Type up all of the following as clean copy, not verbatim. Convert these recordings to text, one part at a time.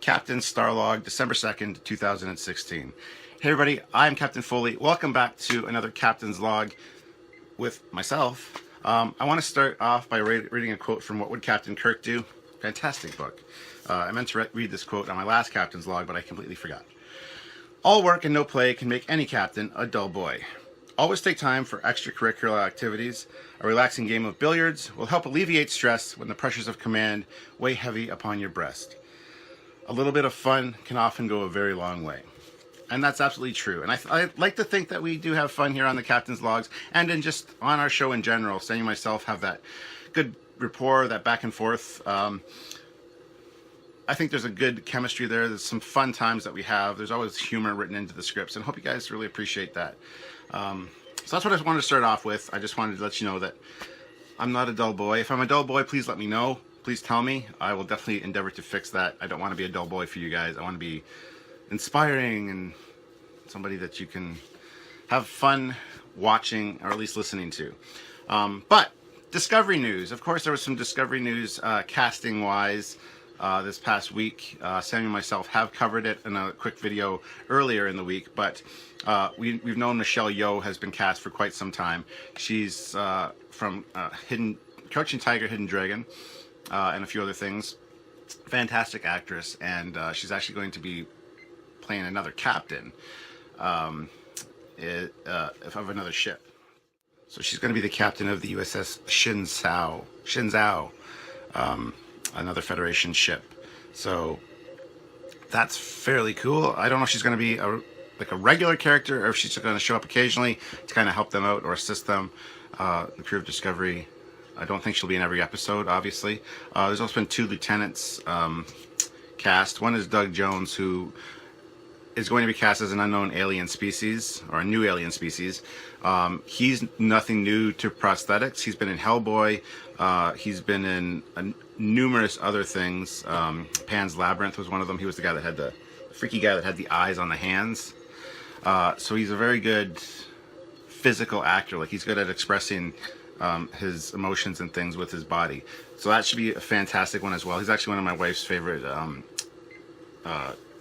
Captain StarLog, December 2nd, 2016. Hey everybody, I'm Captain Foley. Welcome back to another Captain's Log with myself. I want to start off by reading a quote from What Would Captain Kirk Do? Fantastic book. I meant to read this quote on my last Captain's Log, but I completely forgot. All work and no play can make any captain a dull boy. Always take time for extracurricular activities. A relaxing game of billiards will help alleviate stress when the pressures of command weigh heavy upon your breast. A little bit of fun can often go a very long way. And that's absolutely true. And I like to think that we do have fun here on the Captain's Logs and in just on our show in general. Sandy and myself have that good rapport, that back and forth. I think there's a good chemistry there. There's some fun times that we have. There's always humor written into the scripts, and I hope you guys really appreciate that. So that's what I wanted to start off with. I just wanted to let you know that I'm not a dull boy. If I'm a dull boy, please let me know. Please tell me. I will definitely endeavor to fix that. I don't want to be a dull boy for you guys. I want to be inspiring and somebody that you can have fun watching or at least listening to. But Discovery news. Of course, there was some Discovery news casting-wise this past week. Sammy and myself have covered it in a quick video earlier in the week, but we've known Michelle Yeoh has been cast for quite some time. She's from Crouching Tiger, Hidden Dragon, and a few other things. Fantastic actress, and she's actually going to be playing another captain of another ship. So she's going to be the captain of the USS Shinzao, another Federation ship. So that's fairly cool. I don't know if she's going to be a regular character or if she's going to show up occasionally to kind of help them out or assist them. The crew of Discovery. I don't think she'll be in every episode, obviously. There's also been 2 lieutenants cast. One is Doug Jones, who is going to be cast as an unknown alien species, or a new alien species. He's nothing new to prosthetics. He's been in Hellboy. He's been in numerous other things. Pan's Labyrinth was one of them. He was the guy that had the freaky guy that had the eyes on the hands. So he's a very good physical actor. Like, he's good at expressing his emotions and things with his body. So that should be a fantastic one as well. He's actually one of my wife's favorite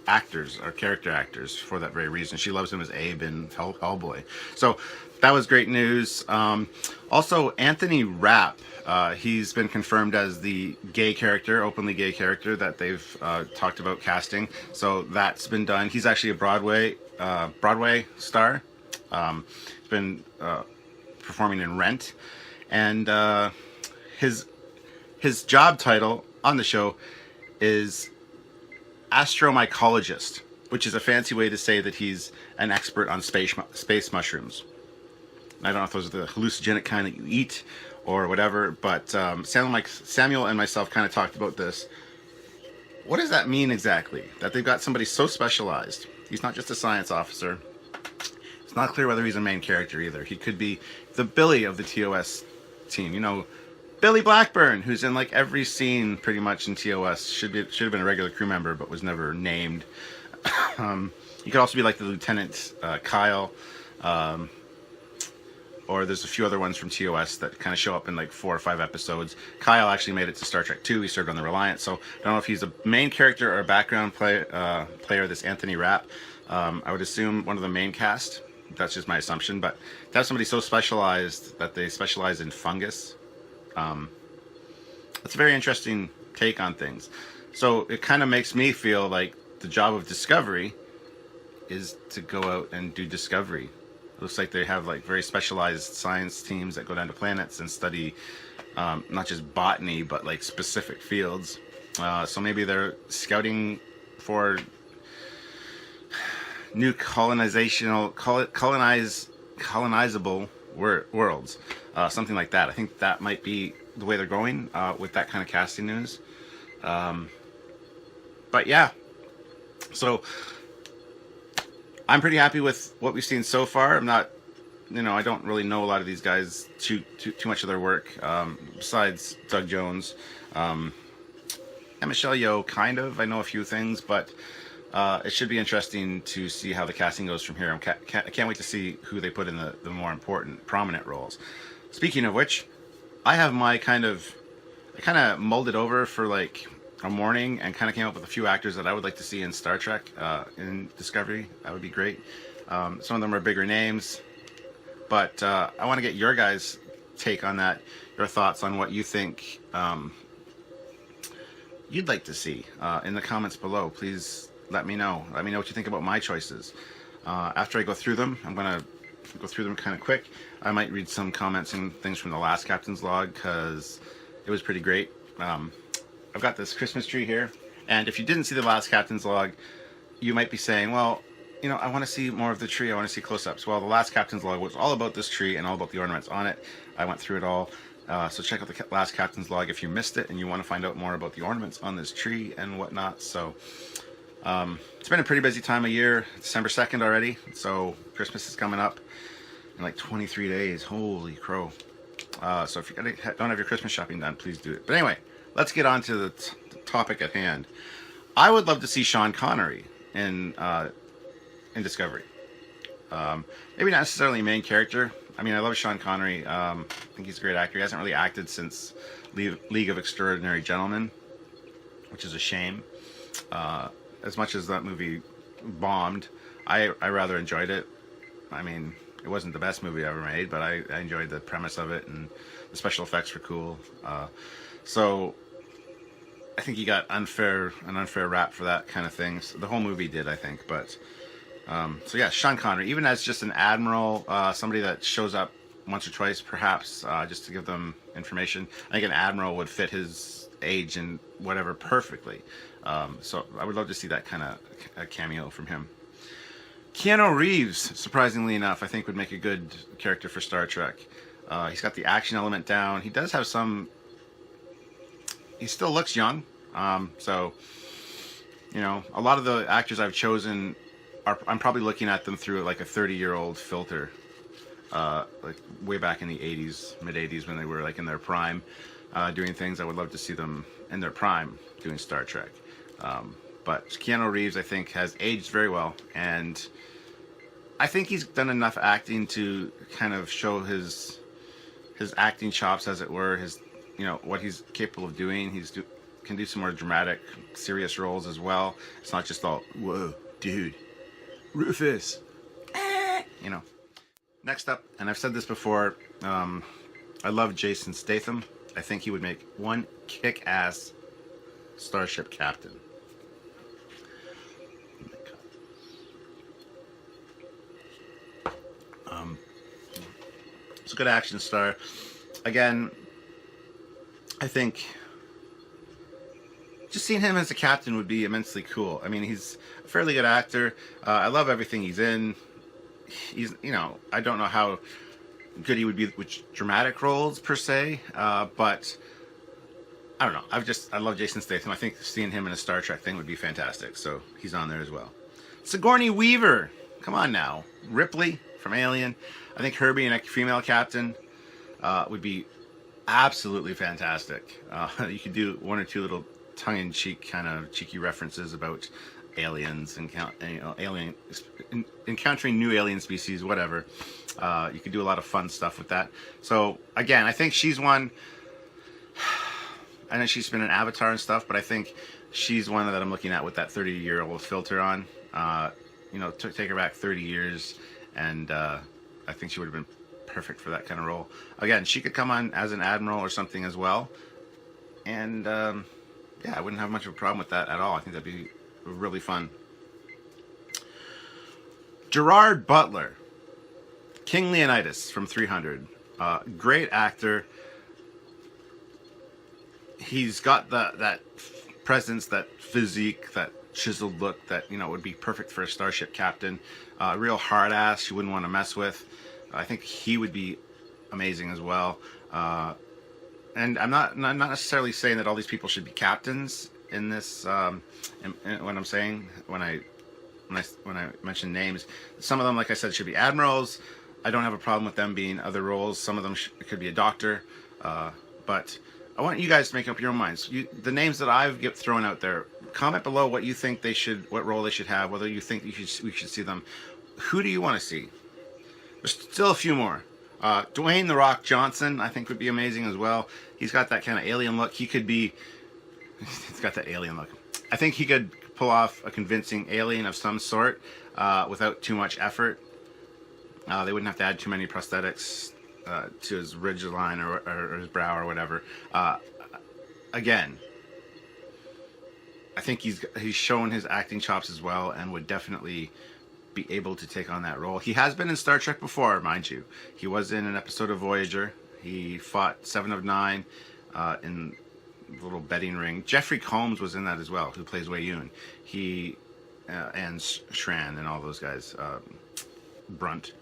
actors, or character actors, for that very reason. She loves him as Abe in Hellboy. So that was great news. Also, Anthony Rapp, he's been confirmed as the gay character, openly gay character that they've talked about casting. So that's been done. He's actually a Broadway star. He's been performing in Rent, and his job title on the show is astromycologist, which is a fancy way to say that he's an expert on space mushrooms. I don't know if those are the hallucinogenic kind that you eat or whatever, but Samuel and myself kind of talked about this. What does that mean exactly? That they've got somebody so specialized. He's not just a science officer. It's not clear whether he's a main character either. He could be the Billy of the TOS team. You know, Billy Blackburn, who's in like every scene pretty much in TOS. Should have been a regular crew member, but was never named. He could also be like the Lieutenant Kyle, or there's a few other ones from TOS that kind of show up in like 4 or 5 episodes. Kyle actually made it to Star Trek 2. He served on the Reliant, so I don't know if he's a main character or a background player. This Anthony Rapp, I would assume one of the main cast. That's just my assumption, but to have somebody so specialized that they specialize in fungus, that's a very interesting take on things. So it kind of makes me feel like the job of Discovery is to go out and do discovery. It looks like they have like very specialized science teams that go down to planets and study not just botany, but like specific fields. So maybe they're scouting for new colonizable worlds, something like that. I think that might be the way they're going with that kind of casting news. But yeah, so I'm pretty happy with what we've seen so far. I'm not, I don't really know a lot of these guys too much of their work, besides Doug Jones and Michelle Yeoh. Kind of, I know a few things, but it should be interesting to see how the casting goes from here. I can't wait to see who they put in the more important, prominent roles. Speaking of which, I have my I kind of mulled it over for like morning and kind of came up with a few actors that I would like to see in Star Trek in Discovery. That would be great. Some of them are bigger names, but I want to get your guys' take on that, your thoughts on what you think you'd like to see in the comments below. Please let me know. Let me know what you think about my choices. After I go through them, I'm going to go through them kind of quick. I might read some comments and things from the last Captain's Log because it was pretty great. I've got this Christmas tree here, and if you didn't see the last Captain's Log, you might be saying, well, you know, I want to see more of the tree. I want to see close-ups. Well, the last Captain's Log was all about this tree and all about the ornaments on it. I went through it all. So check out the last Captain's Log if you missed it and you want to find out more about the ornaments on this tree and whatnot. So it's been a pretty busy time of year. It's December 2nd already, so Christmas is coming up in like 23 days. Holy crow. So if you don't have your Christmas shopping done, please do it. But anyway, let's get on to the topic at hand. I would love to see Sean Connery in Discovery. Maybe not necessarily a main character. I mean, I love Sean Connery. I think he's a great actor. He hasn't really acted since League of Extraordinary Gentlemen, which is a shame. As much as that movie bombed, I rather enjoyed it. I mean, it wasn't the best movie ever made, but I enjoyed the premise of it, and the special effects were cool. So I think he got an unfair rap for that kind of thing. So the whole movie did, I think. But so yeah, Sean Connery, even as just an admiral, somebody that shows up once or twice, perhaps, just to give them information. I think an admiral would fit his age and whatever perfectly. So I would love to see that kind of a cameo from him. Keanu Reeves, surprisingly enough, I think would make a good character for Star Trek. He's got the action element down. He does have some... He still looks young. So, you know, a lot of the actors I've chosen, I'm probably looking at them through like a 30-year-old filter. Like way back in the 80s, mid-80s, when they were like in their prime doing things. I would love to see them in their prime doing Star Trek. But Keanu Reeves, I think, has aged very well, and I think he's done enough acting to kind of show his acting chops, as it were, his, you know, what he's capable of doing. Can do some more dramatic, serious roles as well. It's not just all, whoa, dude, Rufus, you know. Next up, and I've said this before, I love Jason Statham. I think he would make one kick-ass starship captain. It's a good action star. Again, I think just seeing him as a captain would be immensely cool. I mean, he's a fairly good actor. I love everything he's in. He's, you know, I don't know how good he would be with dramatic roles per se, but I don't know. I love Jason Statham. I think seeing him in a Star Trek thing would be fantastic. So he's on there as well. Sigourney Weaver. Come on now. Ripley from Alien. I think her being a female captain would be absolutely fantastic. You could do one or two little tongue-in-cheek kind of cheeky references about aliens and, you know, encountering new alien species, whatever. You could do a lot of fun stuff with that. So again, I think she's one. I know she's been in Avatar and stuff, but I think she's one that I'm looking at with that 30-year-old filter on. You know, take her back 30 years, and I think she would have been perfect for that kind of role. Again, she could come on as an admiral or something as well, and yeah, I wouldn't have much of a problem with that at all. I think that'd be really fun. Gerard Butler, King Leonidas from 300. Great actor. He's got that presence, that physique, that chiseled look that, you know, would be perfect for a starship captain. Real hard ass you wouldn't want to mess with. I think he would be amazing as well. And I'm not necessarily saying that all these people should be captains in this. When I'm saying, when I mention names, some of them, like I said, should be admirals. I don't have a problem with them being other roles. Some of them could be a doctor, but I want you guys to make up your own minds. The names that I've thrown out there, comment below what you think they should, what role they should have, whether you think we should see them. Who do you want to see? There's still a few more. Dwayne "The Rock" Johnson, I think, would be amazing as well. He's got that kind of alien look. He could be He's got that alien look. I think he could pull off a convincing alien of some sort without too much effort. They wouldn't have to add too many prosthetics to his ridge line or his brow or whatever. Again, I think he's shown his acting chops as well and would definitely be able to take on that role. He has been in Star Trek before, mind you. He was in an episode of Voyager. He fought Seven of Nine in the little betting ring. Jeffrey Combs was in that as well, who plays Wei Yun. He and Shran and all those guys. Brunt.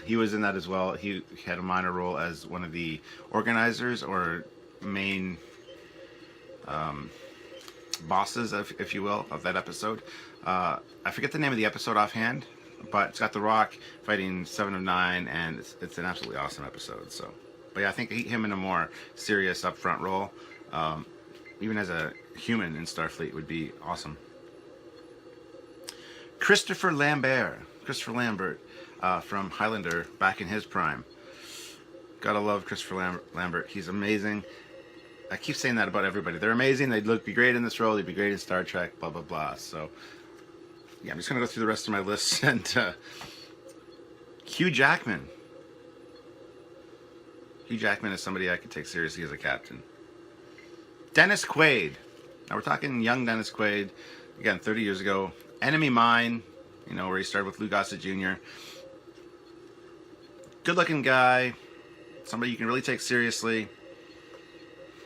He was in that as well. He had a minor role as one of the organizers or main bosses, if you will, of that episode. I forget the name of the episode offhand, but it's got The Rock fighting Seven of Nine, and it's an absolutely awesome episode. So, but yeah, I think him in a more serious upfront role, even as a human in Starfleet, would be awesome. Christopher Lambert from Highlander, back in his prime. Gotta love Christopher Lambert. He's amazing. I keep saying that about everybody. They're amazing. They'd be great in this role. They'd be great in Star Trek, blah, blah, blah. So, yeah, I'm just going to go through the rest of my list. And Hugh Jackman. Hugh Jackman is somebody I could take seriously as a captain. Dennis Quaid. Now, we're talking young Dennis Quaid. Again, 30 years ago. Enemy Mine, you know, where he started with Lou Gossett Jr. Good-looking guy. Somebody you can really take seriously.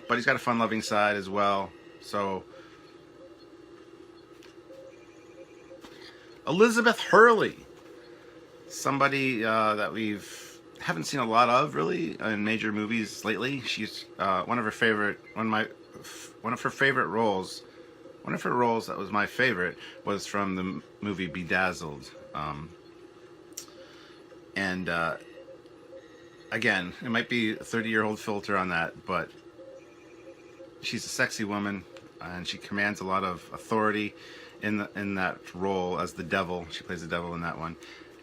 But he's got a fun-loving side as well. So, Elizabeth Hurley, somebody that haven't seen a lot of really in major movies lately. She's one of her favorite roles. One of her roles that was my favorite was from the movie Bedazzled. Again, it might be a 30-year-old filter on that, but she's a sexy woman, and she commands a lot of authority in that role as the devil. She plays the devil in that one,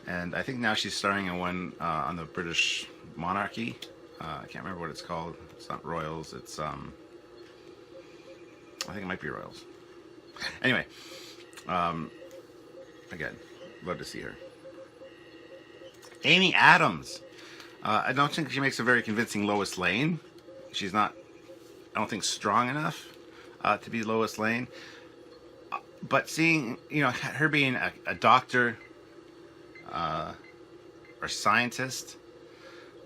and I think now she's starring in one on the British monarchy. I can't remember what it's called. It's not Royals. It's I think it might be Royals. Anyway, again, love to see her. Amy Adams. I don't think she makes a very convincing Lois Lane. She's not, I don't think, strong enough to be Lois Lane. But seeing, you know, her being a doctor or scientist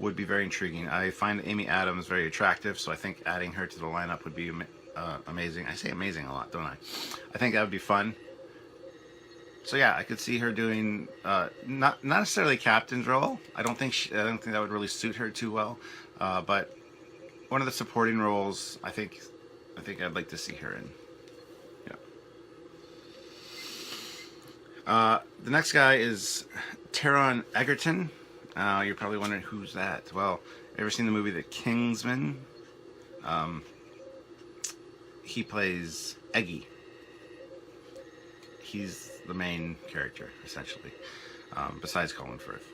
would be very intriguing. I find Amy Adams very attractive, so I think adding her to the lineup would be amazing. I say amazing a lot, don't I? I think that would be fun. So yeah, I could see her doing not necessarily captain's role. I don't think that would really suit her too well. But one of the supporting roles, I think I'd like to see her in. Yeah. The next guy is Taron Egerton. You're probably wondering who's that. Well, ever seen the movie The Kingsman? He plays Eggy. He's the main character, essentially, besides Colin Firth.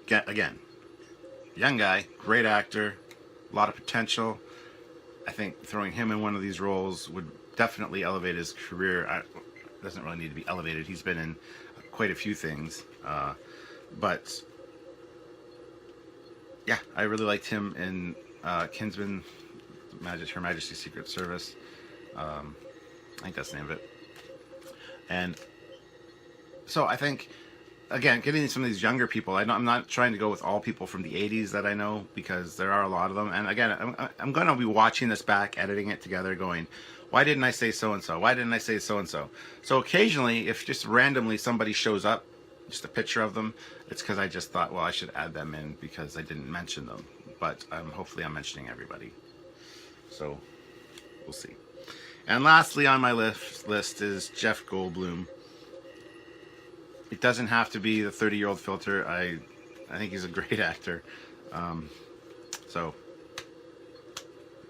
Again, young guy, great actor, a lot of potential. I think throwing him in one of these roles would definitely elevate his career. Doesn't really need to be elevated. He's been in quite a few things. But, yeah, I really liked him in Kingsman, Her Majesty's Secret Service. I think that's the name of it. And so I think, again, getting some of these younger people, I'm not trying to go with all people from the 80s that I know, because there are a lot of them. And again, I'm going to be watching this back, editing it together, going, why didn't I say so-and-so? Why didn't I say so-and-so? So occasionally, if just randomly somebody shows up, just a picture of them, it's because I just thought, well, I should add them in because I didn't mention them. But hopefully I'm mentioning everybody. So we'll see. And lastly on my list is Jeff Goldblum. It doesn't have to be the 30-year-old filter. I think he's a great actor. So,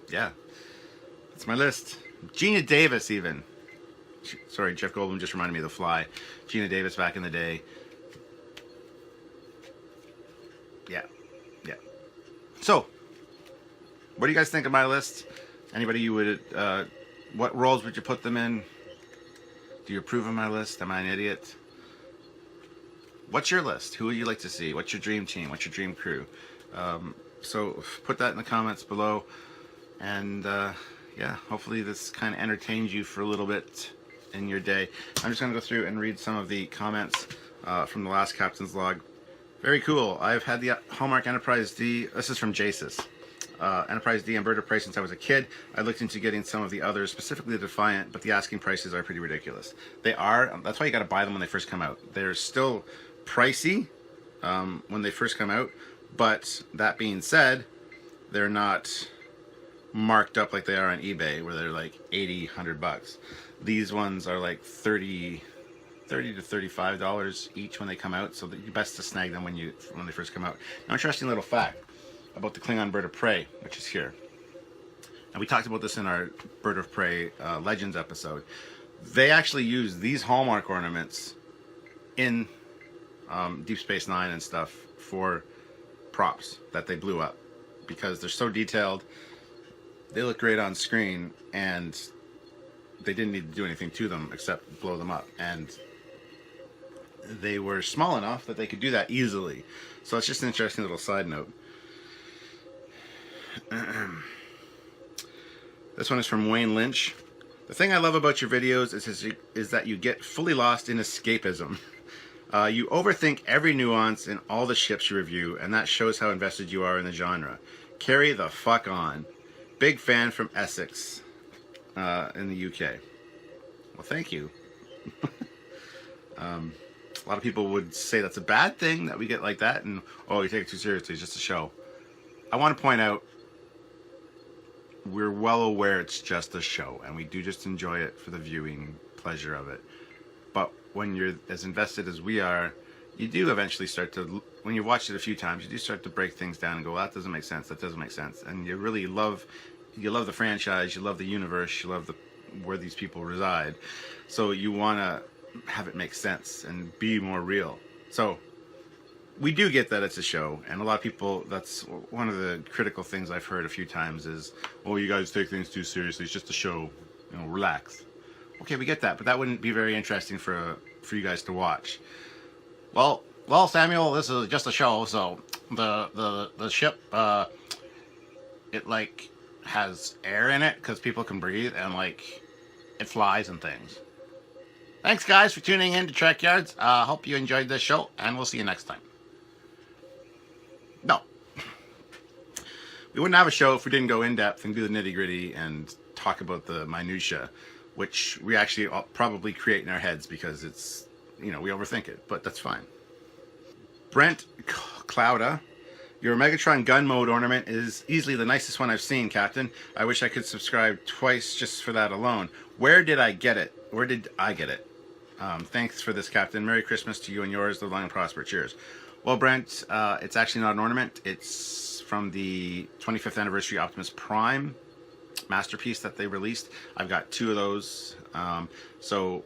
yeah. That's my list. Gina Davis, even. Sorry, Jeff Goldblum just reminded me of The Fly. Gina Davis back in the day. Yeah. So, what do you guys think of my list? Anybody you would, what roles would you put them in? Do you approve of my list? Am I an idiot? What's your list? Who would you like to see? What's your dream team? What's your dream crew? So put that in the comments below. And yeah, hopefully this kind of entertains you for a little bit in your day. I'm just going to go through and read some of the comments from the last Captain's Log. Very cool. I've had the Hallmark Enterprise D. This is from Jasis. Enterprise D and Bird of Prey since I was a kid. I looked into getting some of the others, specifically the Defiant, but the asking prices are pretty ridiculous. They are. That's why you got to buy them when they first come out. They're still pricey when they first come out, but that being said, they're not marked up like they are on eBay, where they're like 80, 100 bucks. These ones are like $30 to $35 each when they come out, so you're best to snag them when they first come out. Now, interesting little fact about the Klingon Bird of Prey, which is here. And we talked about this in our Bird of Prey Legends episode. They actually use these Hallmark ornaments in Deep Space Nine and stuff for props that they blew up, because they're so detailed. They look great on screen, and they didn't need to do anything to them except blow them up. And they were small enough that they could do that easily. So it's just an interesting little side note. This one is from Wayne Lynch. The thing I love about your videos is that you get fully lost in escapism. You overthink every nuance in all the ships you review, and that shows how invested you are in the genre. Carry the fuck on. Big fan from Essex in the UK. Well, thank you. A lot of people would say that's a bad thing that we get like that, and oh, you take it too seriously, it's just a show. I want to point out, we're well aware it's just a show, and we do just enjoy it for the viewing pleasure of it. But when you're as invested as we are, you do eventually start to, when you've watched it a few times, you do start to break things down and go, well, that doesn't make sense, that doesn't make sense. And you really love, the franchise, you love the universe, you love where these people reside. So you want to have it make sense and be more real. So we do get that it's a show, and a lot of people, that's one of the critical things I've heard a few times is, oh, you guys take things too seriously, it's just a show, you know, relax. Okay, we get that, but that wouldn't be very interesting for you guys to watch. Well, Samuel, this is just a show, so the ship, it like has air in it because people can breathe, and like it flies and things. Thanks, guys, for tuning in to Trekyards. Hope you enjoyed this show, and we'll see you next time. No. We wouldn't have a show if we didn't go in depth and do the nitty gritty and talk about the minutia, which we actually probably create in our heads because it's, you know, we overthink it, but that's fine. Brent Clouda, your Megatron gun mode ornament is easily the nicest one I've seen, Captain. I wish I could subscribe twice just for that alone. Where did I get it? Where did I get it? Thanks for this, Captain. Merry Christmas to you and yours. Live long and prosper. Cheers. Well, Brent, it's actually not an ornament. It's from the 25th anniversary Optimus Prime masterpiece that they released. I've got 2 of those. So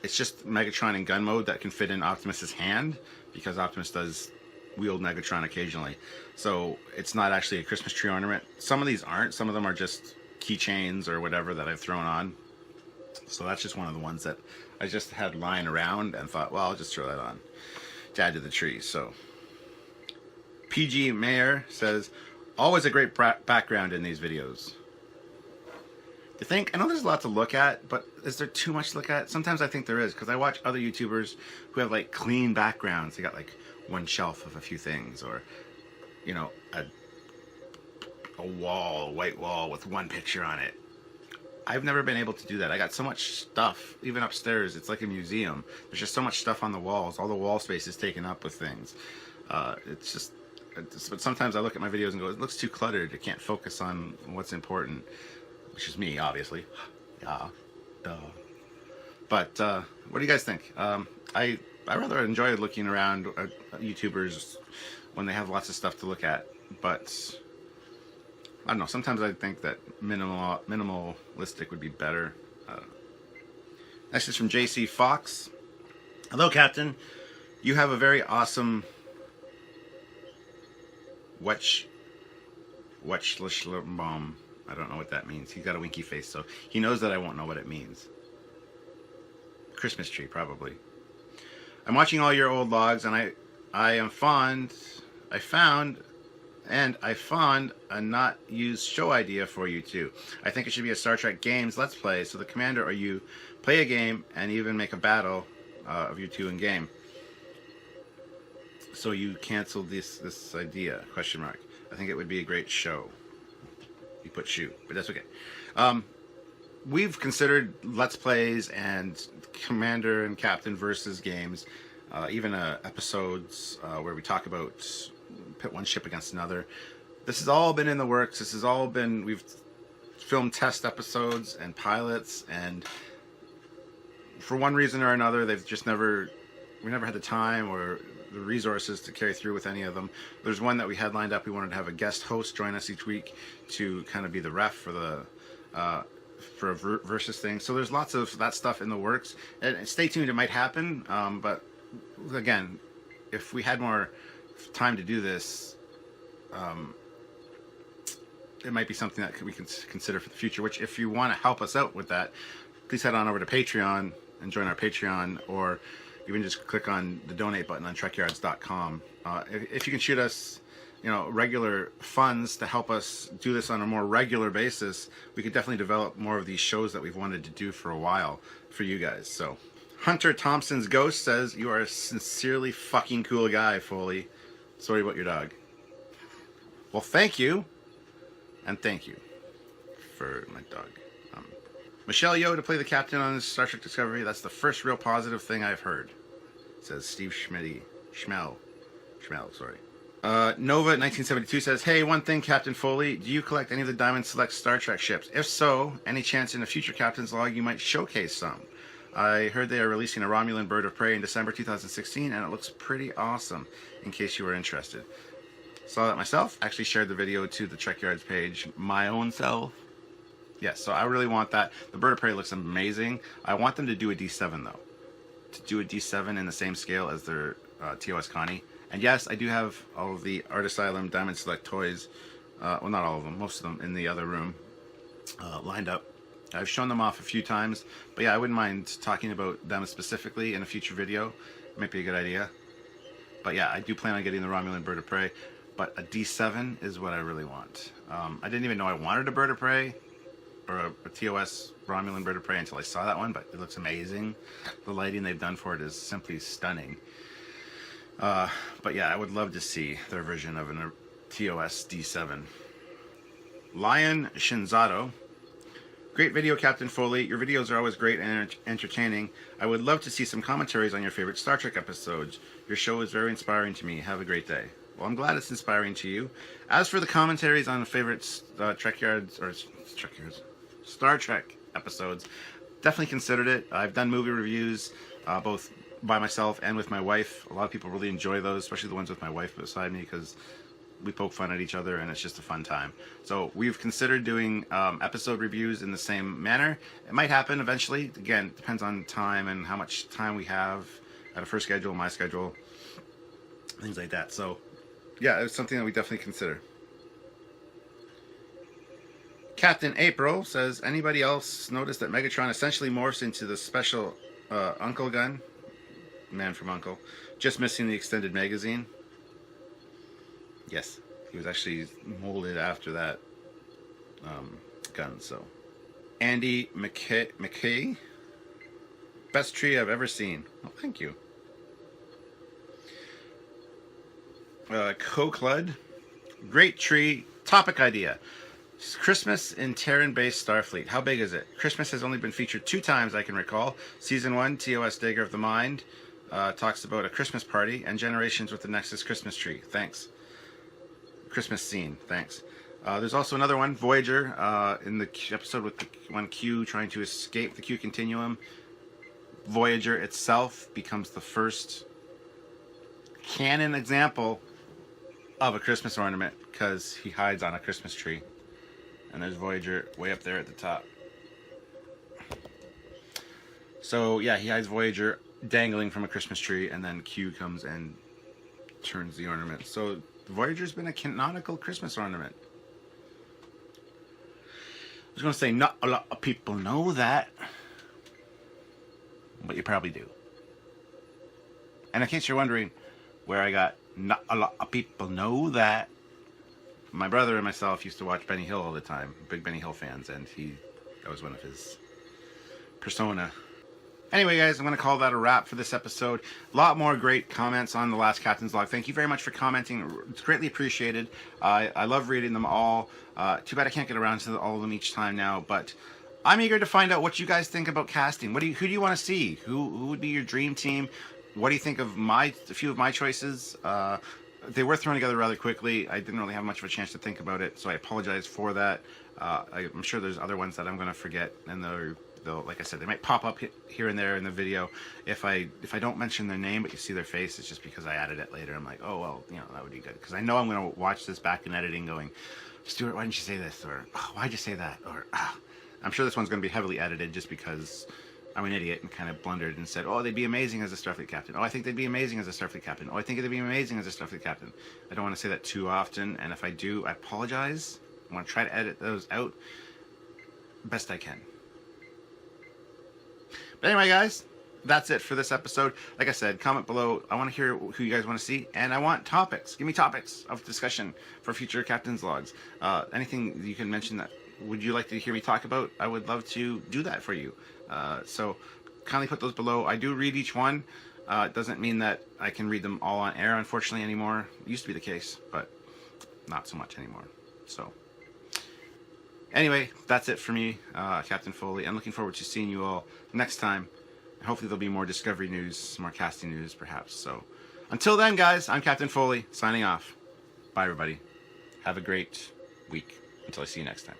it's just Megatron in gun mode that can fit in Optimus's hand, because Optimus does wield Megatron occasionally. So it's not actually a Christmas tree ornament. Some of these aren't. Some of them are just keychains or whatever that I've thrown on. So that's just one of the ones that I just had lying around and thought, well, I'll just throw that on to add to the tree. So PG Mayer says, always a great background in these videos. You think? I know there's a lot to look at, but is there too much to look at? Sometimes I think there is, because I watch other YouTubers who have like clean backgrounds. They got like one shelf of a few things, or, you know, a white wall with one picture on it. I've never been able to do that. I got so much stuff, even upstairs. It's like a museum. There's just so much stuff on the walls. All the wall space is taken up with things. But sometimes I look at my videos and go, it looks too cluttered. I can't focus on what's important, which is me, obviously. Yeah, duh. But what do you guys think? I rather enjoy looking around at YouTubers when they have lots of stuff to look at, but I don't know. Sometimes I think that minimalistic would be better. Next is from JC Fox. Hello, Captain. You have a very awesome bomb. I don't know what that means. He's got a winky face, so he knows that I won't know what it means. Christmas tree, probably. I'm watching all your old logs, and I found a not used show idea for you too. I think it should be a Star Trek Games Let's Play, so the commander or you play a game and even make a battle of you two in game. So you canceled this idea? Question mark. I think it would be a great show. You put shoot, but that's okay. We've considered Let's Plays and Commander and Captain versus games, even episodes where we talk about pit one ship against another. This has all been in the works. This has all been, we've filmed test episodes and pilots, and for one reason or another, we never had the time or the resources to carry through with any of them. There's one that we had lined up. We wanted to have a guest host join us each week to kind of be the ref for the for a versus thing. So there's lots of that stuff in the works. And stay tuned, it might happen. But again, if we had more time to do this, it might be something that we can consider for the future. Which, if you want to help us out with that, please head on over to Patreon and join our Patreon, or even just click on the donate button on Trekyards.com. If you can shoot us, regular funds to help us do this on a more regular basis, we could definitely develop more of these shows that we've wanted to do for a while for you guys. So, Hunter Thompson's Ghost says, "You are a sincerely fucking cool guy, Foley. Sorry about your dog." Well, thank you, and thank you for my dog. Michelle Yeoh to play the captain on Star Trek Discovery. That's the first real positive thing I've heard, says Steve Schmell, sorry. Nova 1972 says, "Hey, one thing, Captain Foley, do you collect any of the Diamond Select Star Trek ships? If so, any chance in a future Captain's Log you might showcase some? I heard they are releasing a Romulan Bird of Prey in December 2016, and it looks pretty awesome, in case you were interested." Saw that myself. Actually shared the video to the Trekyards page my own self. Yes, so I really want that. The Bird of Prey looks amazing. I want them to do a D7, though. To do a D7 in the same scale as their TOS Connie. And yes, I do have all of the Art Asylum Diamond Select toys, well, not all of them, most of them in the other room, lined up. I've shown them off a few times, but yeah, I wouldn't mind talking about them specifically in a future video. Might be a good idea. But yeah, I do plan on getting the Romulan Bird of Prey, but a D7 is what I really want. I didn't even know I wanted a Bird of Prey, or a TOS Romulan Bird of Prey, until I saw that one, but it looks amazing. The lighting they've done for it is simply stunning. But yeah, I would love to see their version of a TOS D7. Lion Shinzato. Great video, Captain Foley. Your videos are always great and entertaining. I would love to see some commentaries on your favorite Star Trek episodes. Your show is very inspiring to me. Have a great day. Well, I'm glad it's inspiring to you. As for the commentaries on favorite Star Trek episodes, definitely considered it. I've done movie reviews, both by myself and with my wife. A lot of people really enjoy those, especially the ones with my wife beside me, because we poke fun at each other and it's just a fun time. So we've considered doing episode reviews in the same manner. It might happen eventually. Again, it depends on time and how much time we have at a first schedule, my schedule, things like that. So yeah, it's something that we definitely consider. Captain April says, "Anybody else notice that Megatron essentially morphs into the special Uncle gun? Man from Uncle. Just missing the extended magazine." Yes, he was actually molded after that gun. So, Andy McKay, best tree I've ever seen. Oh, thank you. Coclud, great tree. Topic idea: Christmas in Terran-based Starfleet. How big is it? Christmas has only been featured 2 times I can recall. Season 1, TOS Dagger of the Mind, talks about a Christmas party, and Generations with the Nexus Christmas tree. Thanks. Christmas scene. Thanks. There's also another one, Voyager, in the episode with the one Q trying to escape the Q continuum. Voyager itself becomes the first canon example of a Christmas ornament, because he hides on a Christmas tree. And there's Voyager way up there at the top. So yeah, he hides Voyager dangling from a Christmas tree, and then Q comes and turns the ornament. So Voyager's been a canonical Christmas ornament. was going to say not a lot of people know that, but you probably do. And in case you're wondering where I got not a lot of people know that, my brother and myself used to watch Benny Hill all the time. Big Benny Hill fans, and that was one of his persona. Anyway, guys, I'm going to call that a wrap for this episode. A lot more great comments on the last Captain's Log. Thank you very much for commenting. It's greatly appreciated. I love reading them all. Too bad I can't get around to all of them each time now, but I'm eager to find out what you guys think about casting. Who do you want to see? Who would be your dream team? What do you think of a few of my choices? They were thrown together rather quickly. I didn't really have much of a chance to think about it, so I apologize for that. I'm sure there's other ones that I'm going to forget, and they'll, like I said, they might pop up here and there in the video. If I don't mention their name, but you see their face, it's just because I added it later. I'm like, oh, well, that would be good. Because I know I'm going to watch this back in editing going, Stuart, why didn't you say this? Or, oh, why'd you say that? Or, I'm sure this one's going to be heavily edited just because I'm an idiot and kind of blundered and said, oh, they'd be amazing as a Starfleet captain. Oh, I think they'd be amazing as a Starfleet captain. Oh, I think they'd be amazing as a Starfleet captain. I don't want to say that too often, and if I do, I apologize. I want to try to edit those out best I can. But anyway, guys, that's it for this episode. Like I said, comment below. I want to hear who you guys want to see, and I want topics. Give me topics of discussion for future Captain's Logs. Anything you can mention that would you like to hear me talk about, I would love to do that for you. So kindly put those below. I do read each one. It doesn't mean that I can read them all on air, unfortunately, anymore. It used to be the case, but not so much anymore. So anyway, that's it for me, Captain Foley. I'm looking forward to seeing you all next time. And hopefully there'll be more Discovery news, more casting news, perhaps. So until then, guys, I'm Captain Foley, signing off. Bye, everybody. Have a great week. Until I see you next time.